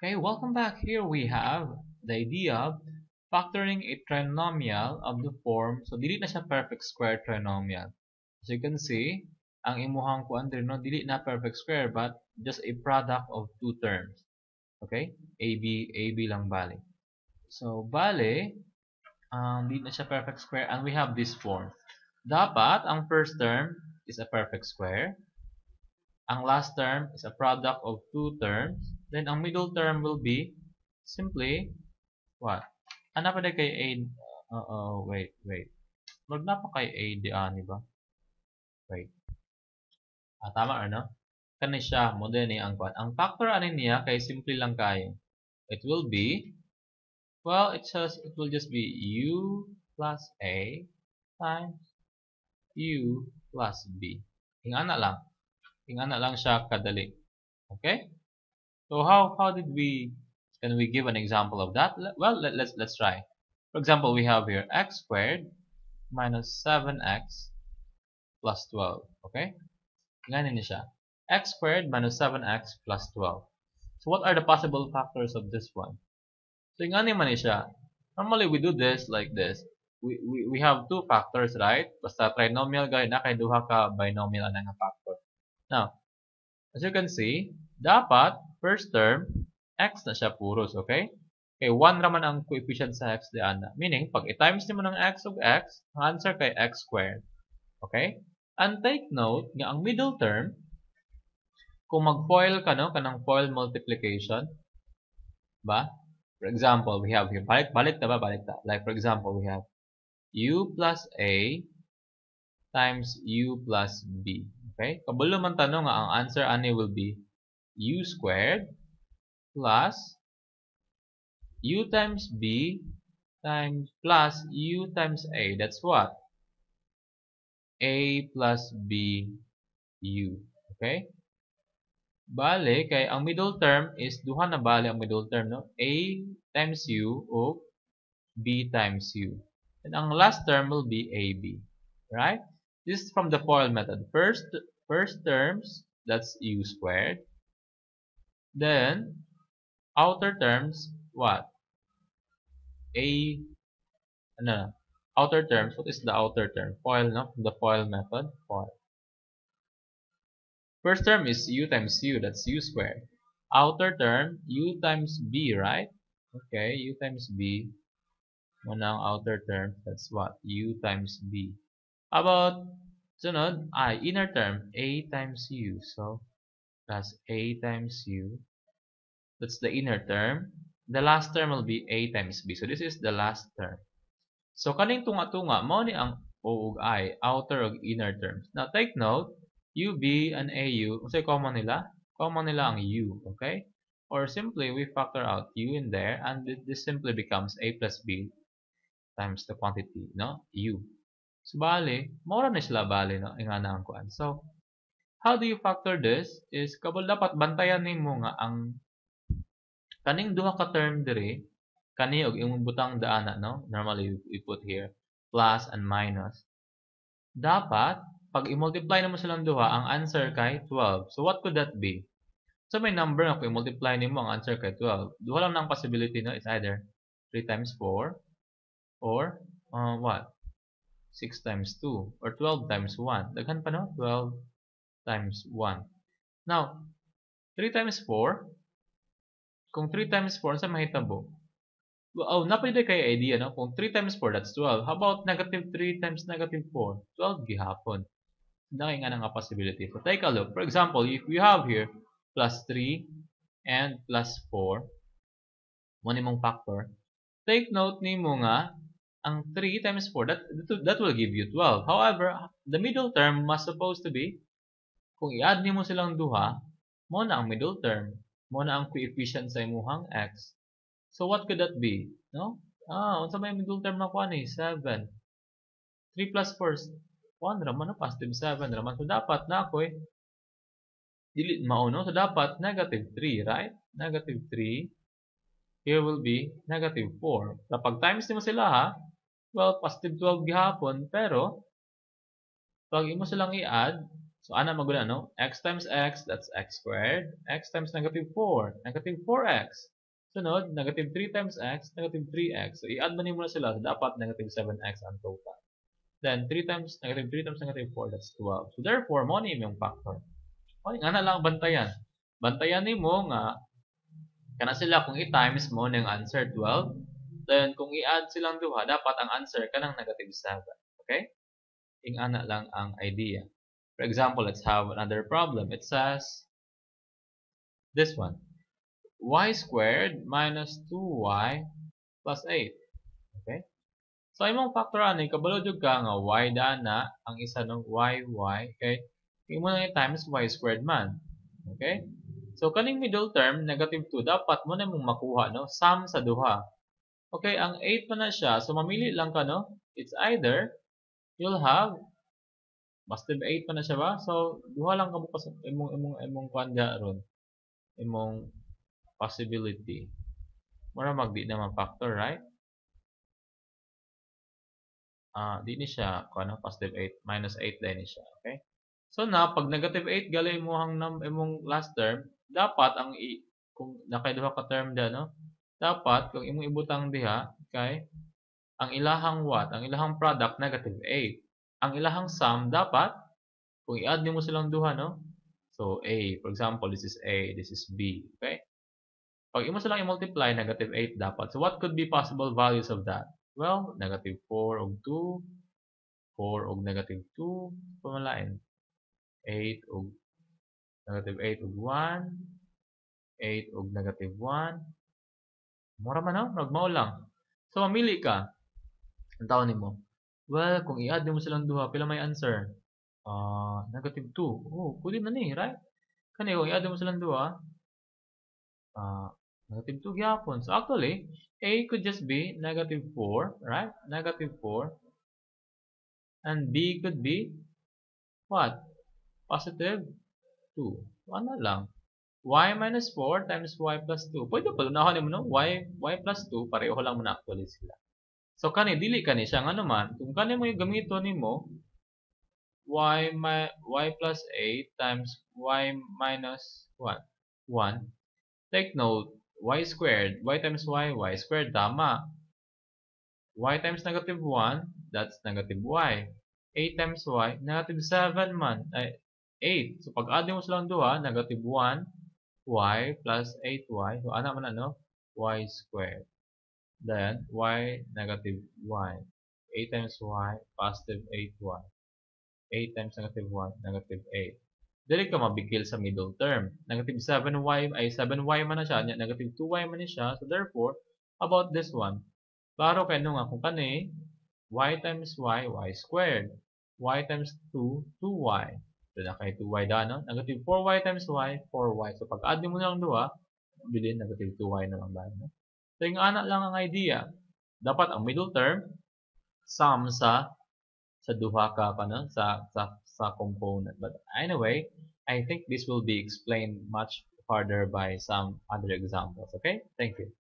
Okay, welcome back. Here we have the idea of factoring a trinomial of the form. So, dili na siya perfect square trinomial. As you can see, ang imuhang kuan diri no, dili na perfect square but just a product of two terms. Okay? AB lang bali. So, bali, dili na siya perfect square and we have this form. Dapat, ang first term is a perfect square. Ang last term is a product of two terms. Then, ang middle term will be simply what? Ano pa kay A? Wait. Magna pa kay A di ani ba? Wait. Tama or no? Kani siya, mo din ang kwan. Ang factor ani niya kay simple lang kayo. It will be, well, it will just be U plus A times U plus B. Ingana lang siya kadali. Okay? So how did can we give an example of that? Well, let's try. For example, we have here x squared minus 7x plus 12. Okay? Ganyan siya. X squared minus 7x plus 12. So what are the possible factors of this one? So ganyan man siya. Normally we do this like this. We have two factors, right? Basta trinomial gaya na kay duha ka binomial na nga factor. Now, as you can see, dapat first term x na siya puros, okay? Okay, 1 raman ang coefficient sa x di ana. Meaning, pag i-times nimo ng x of x, ang answer kay x squared. Okay? And take note nga ang middle term, kung mag-FOIL ka, no, kanang FOIL multiplication, ba? For example, we have here, balik ta. Like, for example, we have u plus a times u plus b. Okay? Kabalo man tanong nga, ang answer ani will be u squared plus u times b times plus u times a. That's what? A plus b u. Okay? Bale, kay ang middle term is duha na bale ang middle term, no? A times u o b times u. And ang last term will be ab. Right? This is from the FOIL method. First terms, that's u squared. Then, outer terms, what? Outer terms, what is the outer term? FOIL, no? The FOIL method, FOIL. First term is u times u, that's u squared. Outer term, u times b, right? Okay, u times b. Muna ang outer term, that's what? U times b. How about, sunod, inner term, a times u. So, that's a times u. That's the inner term. The last term will be a times b. So, this is the last term. So, kaning tunga-tunga, mo ni ang o ug I, outer ug inner terms. Now, take note, UB and AU, kasi common nila? Common nila ang U, okay? Or simply, we factor out U in there, and this simply becomes A plus B times the quantity, no? U. So, bali, mora na sila bali, no? Nga na ang kuan. So, how do you factor this? Is, kabul dapat bantayan nimo nga ang kaning duha ka term diri, kani og imong butang daana, no? Normally, we put here plus and minus. Dapat, pag i-multiply naman silang duha, ang answer kay 12. So, what could that be? So, may number na kung i-multiply nimo ang answer kay 12. Duha lang ng possibility, no? It's either 3 times 4 or what? 6 times 2 or 12 times 1. Daghan pa, no? 12 times 1. Now, 3 times 4, kung 3 times 4, sa mahitabo? Oh, napwede kay idea, no? Kung 3 times 4, that's 12. How about negative 3 times negative 4? 12 gihapon. Dahil nga nga possibility. So, take a look. For example, if we have here plus 3 and plus 4, one imong factor, take note nimo nga, ang 3 times 4, that will give you 12. However, the middle term must supposed to be, kung i-add nimo silang duha, mo na ang middle term, mo na ang coefficient sa imuhang x. So, what could that be? No? Unsa may middle term na kuan eh? 7. 3 plus 4, 1 raman na positive 7 raman. So, dapat na ako dili mauno. So, dapat negative 3, right? Negative 3. Here will be negative 4. Kapag times nimo sila ha, well, positive 12 gihapon. Pero, pag imo silang i-add, so ana maguna, no? X times x, that's x squared. X times negative 4, negative 4x. Sunod, negative 3 times x, negative 3x. So, i-add mo na sila. So, dapat negative 7x ang total. Then, 3 times negative 4, that's 12. So, therefore, mo ni yung factor. O, nga na lang bantayan. Bantayan ni mo nga, kana sila kung i-times mo ng answer 12, then kung i-add silang duha, dapat ang answer ka ng negative 7. Okay? Ingana lang ang idea. For example, let's have another problem. It says, this one. Y squared minus 2y plus 8. Okay? So, imong factor ani, kabalo jud ka nga y dana, ang isa ng y. Okay? Imo na i-times y squared man. Okay? So, kaning middle term, negative 2, dapat mo na mong makuha, no? Sum sa duha. Okay, ang 8 pa na siya. So, mamili lang ka, no? It's either, you'll have, positive 8 pa na siya ba? So, duha lang ka mo imong kwanda ron. Imong possibility. Mura magdi naman factor, right? Di ni siya, ano, positive 8, minus 8 din ni siya, okay? So na, pag negative 8 gali mo hang imong last term, dapat ang kung nakaiduha ka term da, no? Dapat, kung imong ibutang diha, okay, ang ilahang what? Ang ilahang product, negative 8. Ang ilahang sum, dapat, kung i-add nimo silang duha, no? So, A, for example, this is A, this is B, okay? Pag imo silang i-multiply, negative 8 dapat. So, what could be possible values of that? Well, negative 4 og 2, 4 og negative 2, pamalain. 8 og negative 8 og 1, 8 og negative 1. Mura man no? Mao lang. So, mamili ka. Ang tawon nimo. Well, kung i-add mo silang duha, pila may answer? Negative 2. Oh, pwede na ni, right? Kani, kung i-add mo silang duha, negative 2 gyapon. So, actually, A could just be negative 4, right? Negative 4. And B could be, what? Positive 2. Ano lang? Y minus 4 times Y plus 2. Pwede pa, unahon mo no? Y plus 2, pareho lang mo na actually sila. So, kani, dili kani siya. Nga naman, kung kani mo yung gamito ni mo, y plus 8 times y minus 1. Take note, y squared, y times y squared, tama. Y times negative 1, that's negative y. 8 times y, negative 7 man. Ay, 8. So, pag add mo silang duha, negative 1, y plus 8y. So, ana man ano? Y squared. Then, y negative y. 8 times y, positive 8y. 8 times negative 1, negative 8. Dili ka mabigil sa middle term. Negative 7y, ay 7y man na siya, negative 2y man ni siya. So therefore, about this one, klaro kay nga kung kani, y times y squared. Y times 2, 2y. So na kay 2y da, no? Negative 4y times y, 4y. So pag add mo na lang duha, bilhin negative 2y na lang dahil. No? So yung anak lang ang idea. Dapat ang middle term, sum sa duha ka no? sa component. But anyway, I think this will be explained much further by some other examples. Okay? Thank you.